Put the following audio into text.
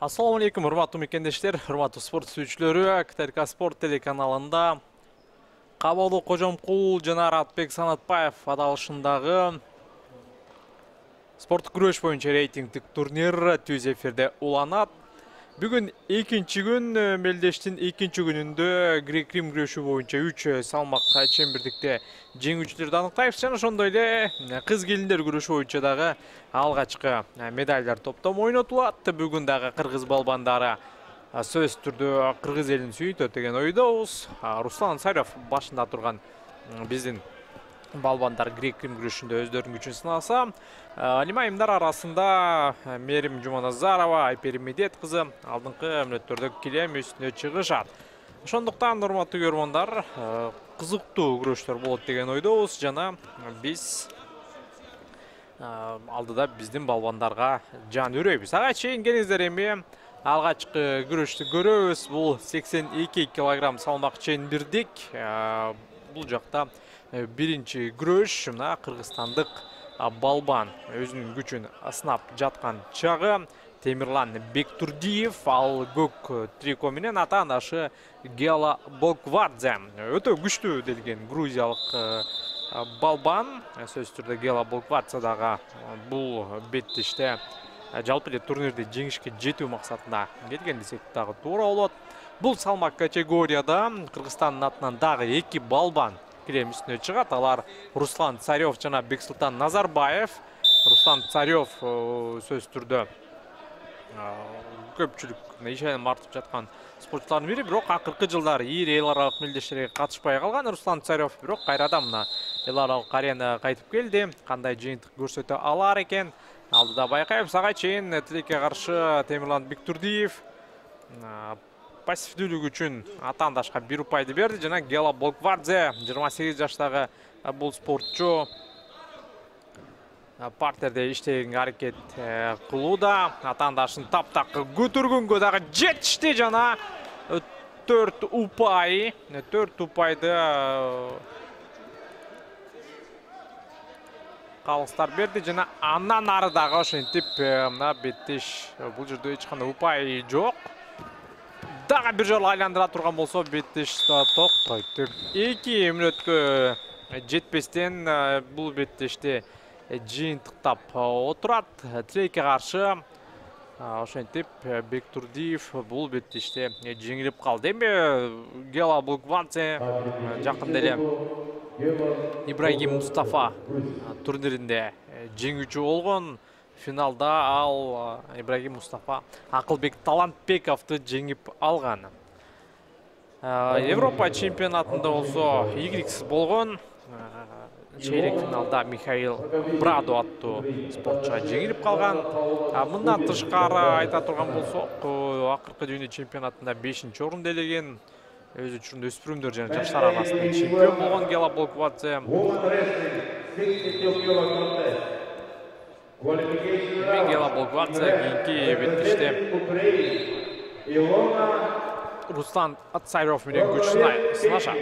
Assalamu alaikum, hurmatly mekендештер, hurmatly sport сүйүүчүлөрү. КТРК Спорт телеканалында Кабалдуу Кожомкул жана Аратбек Санатбаев адалышындагы спорттук күрөш боюнча рейтингдик турнир түз эфирде уланат. Бүгүн экинчи күн, мелдештин экинчи күнүндө грек-рим күрөшү боюнча 3 салмак чембирдикте жеңүүчүлөрдү аныктайбыз. Жана ошондой эле кыз келиндер күрөшү боюнча дагы алгачкы медалдар топтому ойнотулат. Бүгүн дагы кыргыз балбандары сөзсүз түрдө кыргыз элин сүйүтөт деген ойдобуз. Руслан Царев башында турган биздин балбандар грек-рим күрөшүндө өздөрүнүн күчүн сынаса, алимайымдар арасында Мерим Жуманазарова, Айперим Медет кызы алдыңкы мүнөттөрдө килем үстүнө чыгышат. Ошондуктан урматтуу көрөрмандар, кызыктуу күрөштөр болот деген ойдобуз жана биз алдыда биздин балбандарга жан өрөйбүз. Ага чейин келиңиздер эми алгачкы күрөштү көрөбүз. Бул 82 килограмм салмак чембирдик. Бул жакта биринчи күрөш мына кыргызстандык балбан өзүнүн күчүн сынап жаткан чагы Темирлан Бектурдиев, ал көк трико менен атаандашы Гела Болквадзе. Өтө күчтүү делген грузиялык балбан. Сөзсүз түрдө Гела Болквадзе дагы бул беттиште жалпы эле турнирди жеңишке жетүү максатында келген десек дагы туура болот. Бул салмак категорияда Кыргызстандын атынан дагы 2 балбан килем үстүнө чыгат. Алар Руслан Царев жана Бексултан Назарбаев. Руслан Царев сөзсүз түрдө көпчүлүк ишеним артып жаткан спортчулардын бири, бирок акыркы жылдары ири эл аралык мелдештерге катышпай калган Руслан Царев, бирок кайрадан мына эл аралык аренага кайтып келди. Кандай жыйынтык көрсөтө алар экен алдыда байкайбыз. Ага чейин тилекке каршы Темирлан Бектурдиев пассивдүүлүк үчүн атаандашка 1 упайды берди жана Гела Болквадзе 28 жаштагы бул спортчу партерде иштегенге аракет кылууда. Атаандашын таптакы көтөргөнгө дагы жетишти жана 4 упайды калыстар берди жана андан ары дагы ошентип мына беттеш бул жерде эч кандай упай жок. Дагы бир жолу айландыра турган болсо беттеш токтойт. 2 мүнөткө жетпестен бул беттеште жыйынтыктап отурат. Тилекке каршы ошентип Бектурдиев бул беттеште жеңилип калды. Эми Гела Болквадзе жакында эле Ибрагим Мустафа турниринде жеңүүчү болгон. Финалда ал Ибрагим Мустафа Акылбек Талантбековду жеңип алган. Европа чемпионатында болсо игриксиз болгон. Чейрек финалда Михаил Брадо аттуу спортчуга жеңилип калган. Мындан тышкары айта турган болсок, акыркы дүйнө чемпионатында 5-орунду элеген. Өзү үчүн өспүрүмдөр жана жаштар арасында чемпион болгон Гела Болквадзе. Гела Болквадзе кийинки беттеште Руслан Царев менен күч сынашат.